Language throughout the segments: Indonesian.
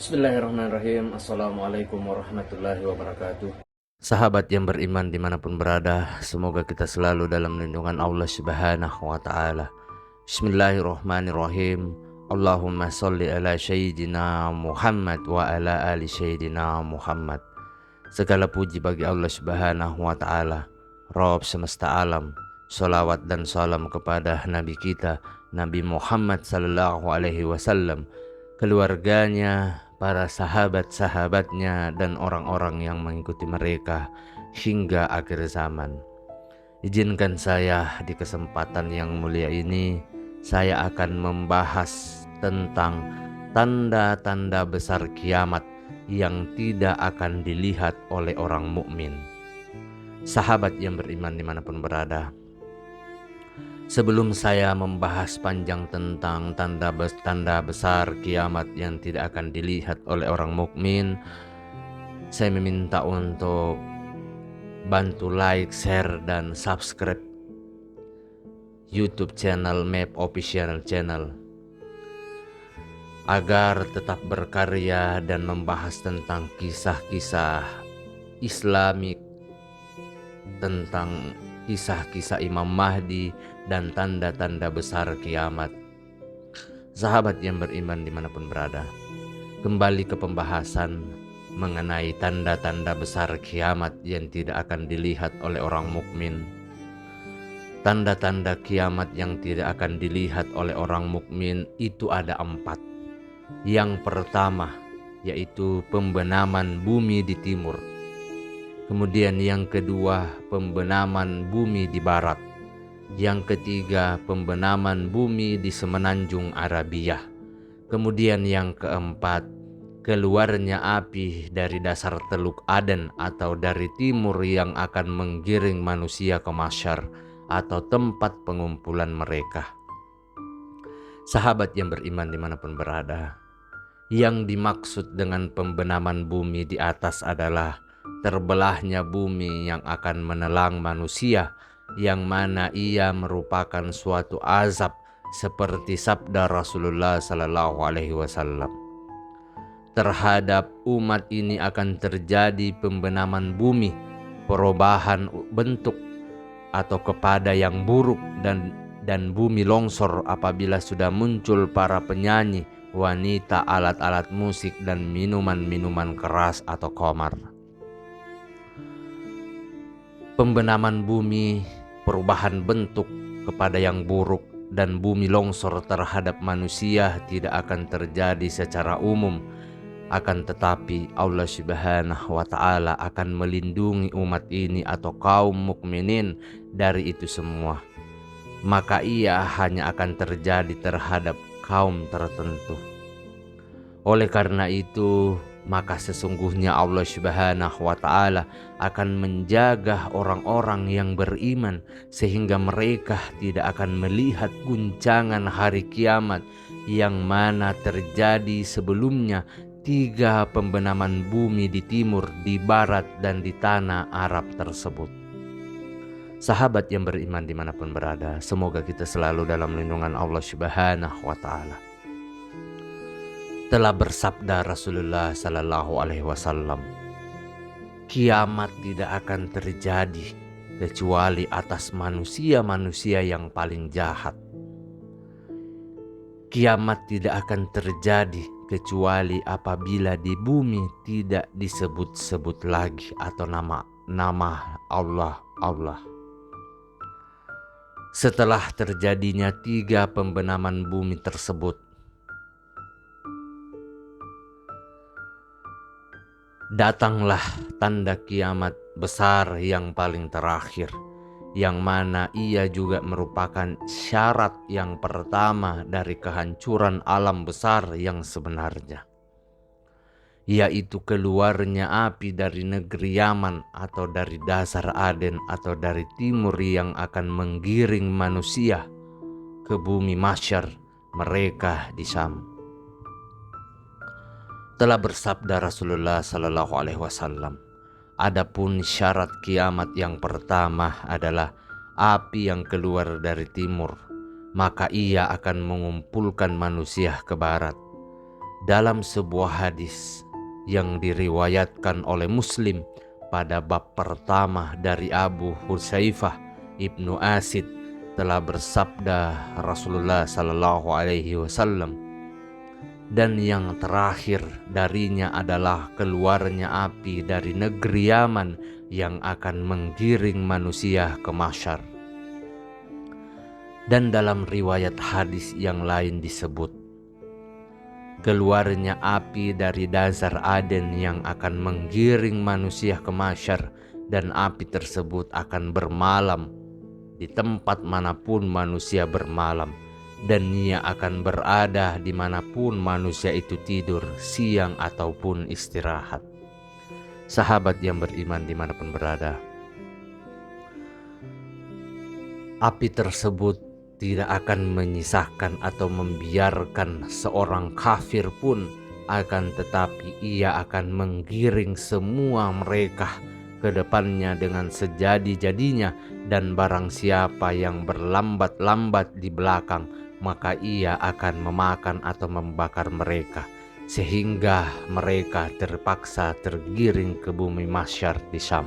Bismillahirrahmanirrahim. Assalamualaikum warahmatullahi wabarakatuh. Sahabat yang beriman dimanapun berada, semoga kita selalu dalam lindungan Allah Subhanahu wa Ta'ala. Bismillahirrahmanirrahim. Allahumma salli ala Sayyidina Muhammad wa ala ali Sayyidina Muhammad. Segala puji bagi Allah Subhanahu wa Ta'ala, Rabb semesta alam. Salawat dan salam kepada Nabi kita, Nabi Muhammad sallallahu alaihi wasallam, keluarganya, para sahabat-sahabatnya, dan orang-orang yang mengikuti mereka hingga akhir zaman. Izinkan saya di kesempatan yang mulia ini, saya akan membahas tentang tanda-tanda besar kiamat yang tidak akan dilihat oleh orang mukmin. Sahabat yang beriman dimanapun berada, sebelum saya membahas panjang tentang tanda besar kiamat yang tidak akan dilihat oleh orang mukmin, saya meminta untuk bantu like, share, dan subscribe YouTube channel Map Official Channel agar tetap berkarya dan membahas tentang kisah-kisah Islamik, tentang kisah-kisah Imam Mahdi dan tanda-tanda besar kiamat. Sahabat yang beriman dimanapun berada, kembali ke pembahasan mengenai tanda-tanda besar kiamat yang tidak akan dilihat oleh orang mukmin. Tanda-tanda kiamat yang tidak akan dilihat oleh orang mukmin itu ada 4. Yang pertama yaitu pembenaman bumi di timur. Kemudian yang kedua, pembenaman bumi di barat. Yang ketiga, pembenaman bumi di semenanjung Arabia. Kemudian yang keempat, keluarnya api dari dasar Teluk Aden atau dari timur yang akan menggiring manusia ke mahsyar atau tempat pengumpulan mereka. Sahabat yang beriman dimanapun berada, yang dimaksud dengan pembenaman bumi di atas adalah terbelahnya bumi yang akan menelang manusia, yang mana ia merupakan suatu azab seperti sabda Rasulullah sallallahu alaihi wasallam. Terhadap umat ini akan terjadi pembenaman bumi, perubahan bentuk atau kepada yang buruk, dan bumi longsor apabila sudah muncul para penyanyi, wanita, alat-alat musik, dan minuman-minuman keras atau khamar. Pembenaman bumi, perubahan bentuk kepada yang buruk, dan bumi longsor terhadap manusia tidak akan terjadi secara umum. Akan tetapi Allah Subhanahu wa Ta'ala akan melindungi umat ini atau kaum mukminin dari itu semua. Maka ia hanya akan terjadi terhadap kaum tertentu. Oleh karena itu, maka sesungguhnya Allah Subhanahu wa Ta'ala akan menjaga orang-orang yang beriman sehingga mereka tidak akan melihat guncangan hari kiamat yang mana terjadi sebelumnya 3 pembenaman bumi di timur, di barat, dan di tanah Arab tersebut. Sahabat yang beriman dimanapun berada, semoga kita selalu dalam lindungan Allah Subhanahu wa Ta'ala. Telah bersabda Rasulullah sallallahu alaihi wasallam, kiamat tidak akan terjadi kecuali atas manusia-manusia yang paling jahat. Kiamat tidak akan terjadi kecuali apabila di bumi tidak disebut-sebut lagi atau nama Allah. Setelah terjadinya 3 pembenaman bumi tersebut, datanglah tanda kiamat besar yang paling terakhir, yang mana ia juga merupakan syarat yang pertama dari kehancuran alam besar yang sebenarnya, yaitu keluarnya api dari negeri Yaman atau dari dasar Aden atau dari timur yang akan menggiring manusia ke bumi mahsyar mereka di Syam. Telah bersabda Rasulullah sallallahu alaihi wasallam, adapun syarat kiamat yang pertama adalah api yang keluar dari timur, maka ia akan mengumpulkan manusia ke barat. dalam sebuah hadis yang diriwayatkan oleh Muslim pada bab pertama dari Abu Hudzaifah Ibnu Asid telah bersabda Rasulullah Sallallahu Alaihi Wasallam, dan yang terakhir darinya adalah keluarnya api dari negeri Yaman yang akan menggiring manusia ke mahsyar. Dan dalam riwayat hadis yang lain disebut, keluarnya api dari dasar Aden yang akan menggiring manusia ke mahsyar, dan api tersebut akan bermalam di tempat manapun manusia bermalam, dan ia akan berada dimanapun manusia itu tidur, siang ataupun istirahat. Sahabat yang beriman dimanapun berada, api tersebut tidak akan menyisakan atau membiarkan seorang kafir pun, akan tetapi ia akan menggiring semua mereka ke depannya dengan sejadi-jadinya, dan barang siapa yang berlambat-lambat di belakang, maka ia akan memakan atau membakar mereka, sehingga mereka terpaksa tergiring ke bumi mahsyar di Syam.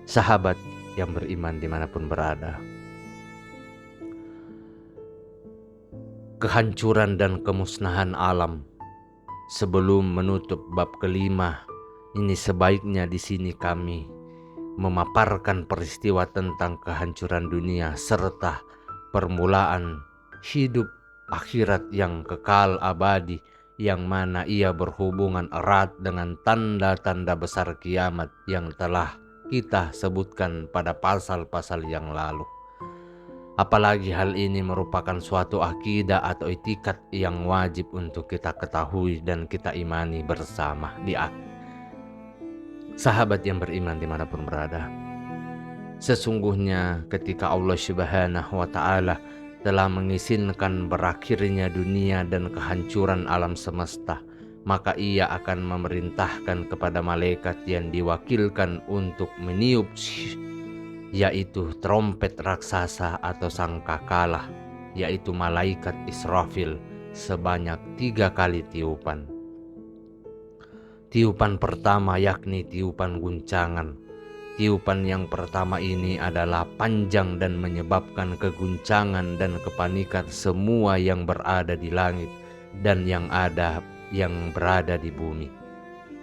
Sahabat yang beriman dimanapun berada, kehancuran dan kemusnahan alam. Sebelum menutup bab kelima ini, sebaiknya di sini kami memaparkan peristiwa tentang kehancuran dunia serta permulaan hidup akhirat yang kekal abadi, yang mana ia berhubungan erat dengan tanda-tanda besar kiamat yang telah kita sebutkan pada pasal-pasal yang lalu. Apalagi hal ini merupakan suatu akidah atau etikat yang wajib untuk kita ketahui dan kita imani bersama di sahabat yang beriman dimanapun berada. Sesungguhnya ketika Allah Subhanahu wa Ta'ala telah mengizinkan berakhirnya dunia dan kehancuran alam semesta, maka ia akan memerintahkan kepada malaikat yang diwakilkan untuk meniup, yaitu trompet raksasa atau sangkakala, yaitu malaikat Israfil, sebanyak 3 kali tiupan. Tiupan pertama yakni tiupan guncangan. Tiupan yang pertama ini adalah panjang dan menyebabkan keguncangan dan kepanikan semua yang berada di langit dan yang berada di bumi,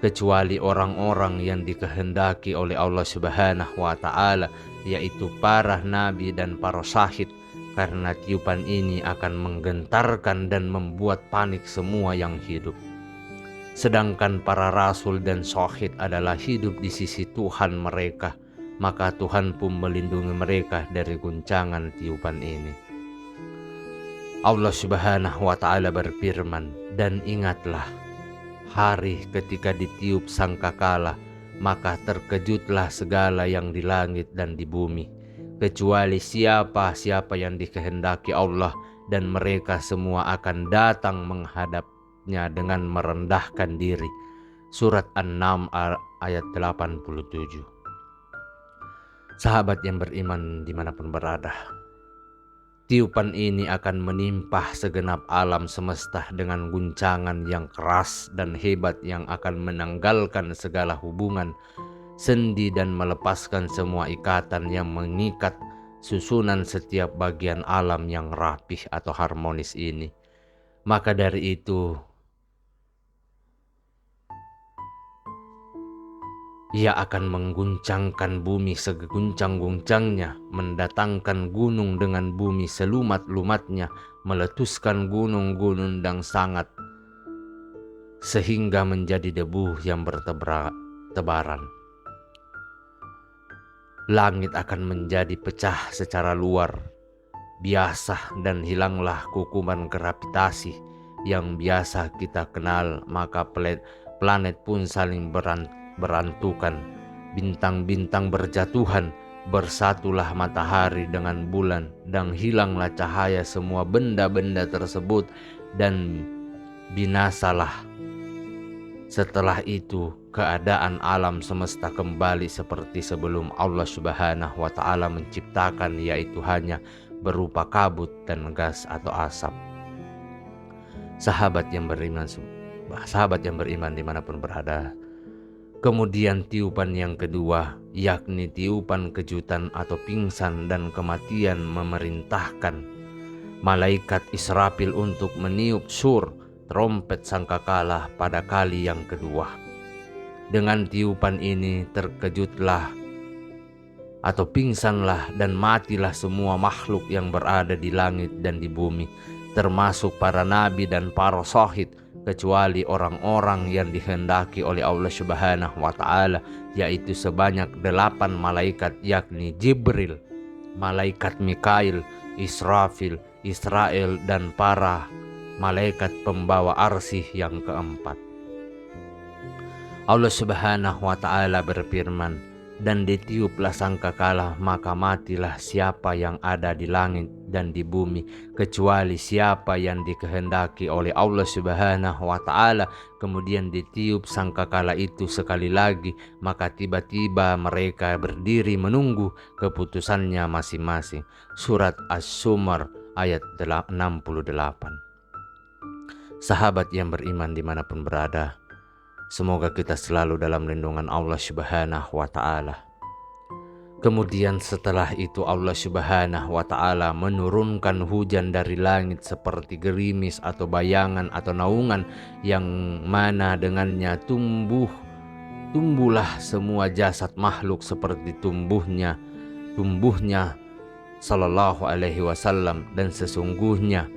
kecuali orang-orang yang dikehendaki oleh Allah Subhanahu wa Ta'ala, yaitu para nabi dan para syahid, karena tiupan ini akan menggentarkan dan membuat panik semua yang hidup. Sedangkan para rasul dan syahid adalah hidup di sisi Tuhan mereka, maka Tuhan pun melindungi mereka dari guncangan tiupan ini. Allah Subhanahu wa Ta'ala berfirman, dan ingatlah hari ketika ditiup sangkakala, maka terkejutlah segala yang di langit dan di bumi, kecuali siapa yang dikehendaki Allah, dan mereka semua akan datang menghadapnya dengan merendahkan diri. Surat An-Naml ayat 87. Sahabat yang beriman dimanapun berada, tiupan ini akan menimpa segenap alam semesta dengan guncangan yang keras dan hebat yang akan menanggalkan segala hubungan sendi dan melepaskan semua ikatan yang mengikat susunan setiap bagian alam yang rapih atau harmonis ini. Maka dari itu, ia akan mengguncangkan bumi seguncang-guncangnya, mendatangkan gunung dengan bumi selumat-lumatnya, meletuskan gunung-gunung dan sangat, sehingga menjadi debu yang bertebaran. Langit akan menjadi pecah secara luar biasa dan hilanglah kukuman gravitasi yang biasa kita kenal, maka planet pun saling berantukan, bintang-bintang berjatuhan, bersatulah matahari dengan bulan, dan hilanglah cahaya semua benda-benda tersebut, dan binasalah. Setelah itu keadaan alam semesta kembali seperti sebelum Allah Subhanahu wa Ta'ala menciptakan, yaitu hanya berupa kabut dan gas atau asap. Sahabat yang beriman, dimanapun berada. Kemudian tiupan yang kedua, yakni tiupan kejutan atau pingsan dan kematian, memerintahkan malaikat Israfil untuk meniup sur, trompet sangkakala pada kali yang kedua. Dengan tiupan ini terkejutlah atau pingsanlah dan matilah semua makhluk yang berada di langit dan di bumi, termasuk para nabi dan para syahid, kecuali orang-orang yang dikehendaki oleh Allah Subhanahu wa Ta'ala, yaitu sebanyak 8 malaikat, yakni Jibril, malaikat Mikail, Israfil, Israel, dan para malaikat pembawa arsy yang keempat. Allah Subhanahu wa Ta'ala berfirman, dan ditiuplah sangkakala, maka matilah siapa yang ada di langit dan di bumi, kecuali siapa yang dikehendaki oleh Allah Subhanahu wa Ta'ala. Kemudian ditiup sangkakala itu sekali lagi, maka tiba-tiba mereka berdiri menunggu keputusannya masing-masing. Surat As-Zumar ayat 68. Sahabat yang beriman dimanapun berada, semoga kita selalu dalam lindungan Allah Subhanahu wa Ta'ala. Kemudian setelah itu Allah Subhanahu wa Ta'ala menurunkan hujan dari langit seperti gerimis atau bayangan atau naungan, yang mana dengannya tumbuhlah semua jasad makhluk seperti tumbuhnya Sallallahu alaihi wasallam, dan sesungguhnya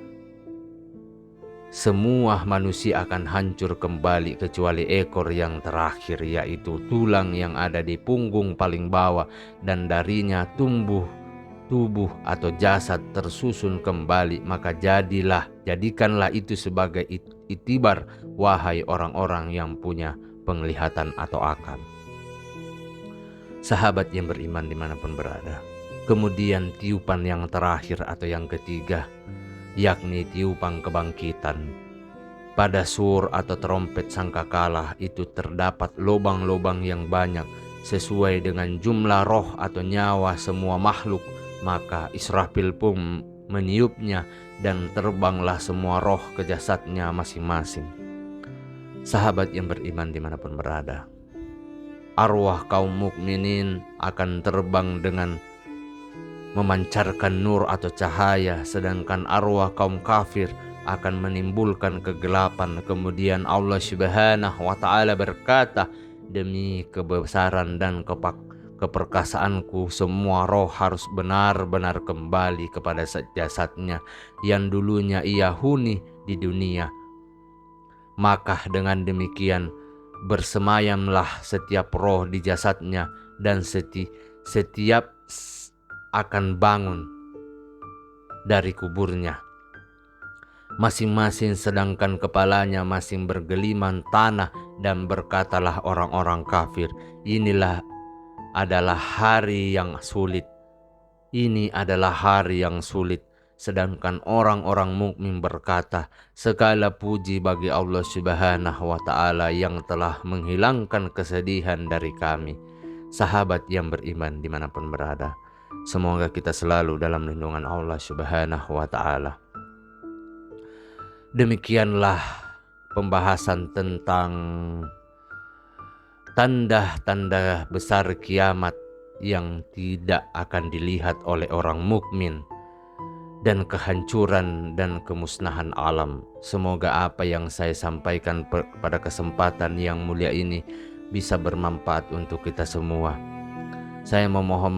semua manusia akan hancur kembali kecuali ekor yang terakhir, yaitu tulang yang ada di punggung paling bawah, dan darinya tubuh atau jasad tersusun kembali. Maka jadikanlah itu sebagai itibar, wahai orang-orang yang punya penglihatan atau akal. Sahabat yang beriman dimanapun berada. Kemudian tiupan yang terakhir atau yang ketiga, yakni tiupan kebangkitan. Pada sur atau trompet sangkakala itu terdapat lubang-lubang yang banyak sesuai dengan jumlah roh atau nyawa semua makhluk. Maka Israfil pun meniupnya dan terbanglah semua roh ke jasadnya masing-masing. Sahabat yang beriman dimanapun berada, arwah kaum mukminin akan terbang dengan memancarkan nur atau cahaya, sedangkan arwah kaum kafir akan menimbulkan kegelapan. Kemudian Allah Subhanahu wa Ta'ala berkata, demi kebesaran dan keperkasaanku, semua roh harus benar-benar kembali kepada jasadnya yang dulunya ia huni di dunia. Maka dengan demikian bersemayamlah setiap roh di jasadnya, dan setiap akan bangun dari kuburnya masing-masing, sedangkan kepalanya masing bergeliman tanah. Dan berkatalah orang-orang kafir, inilah adalah hari yang sulit. Ini adalah hari yang sulit. Sedangkan orang-orang mukmin berkata, segala puji bagi Allah Subhanahu wa Ta'ala yang telah menghilangkan kesedihan dari kami. Sahabat yang beriman dimanapun berada, semoga kita selalu dalam lindungan Allah Subhanahu wa Ta'ala. Demikianlah pembahasan tentang tanda-tanda besar kiamat yang tidak akan dilihat oleh orang mukmin, dan kehancuran dan kemusnahan alam. Semoga apa yang saya sampaikan pada kesempatan yang mulia ini bisa bermanfaat untuk kita semua. Saya memohon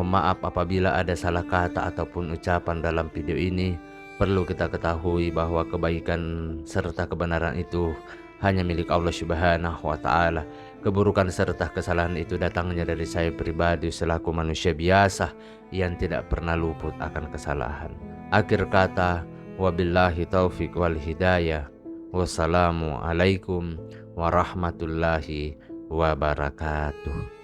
maaf apabila ada salah kata ataupun ucapan dalam video ini. Perlu kita ketahui bahwa kebaikan serta kebenaran itu hanya milik Allah Subhanahu wa Ta'ala. Keburukan serta kesalahan itu datangnya dari saya pribadi selaku manusia biasa yang tidak pernah luput akan kesalahan. Akhir kata, wabillahi taufiq wal hidayah. Wassalamualaikum warahmatullahi wabarakatuh.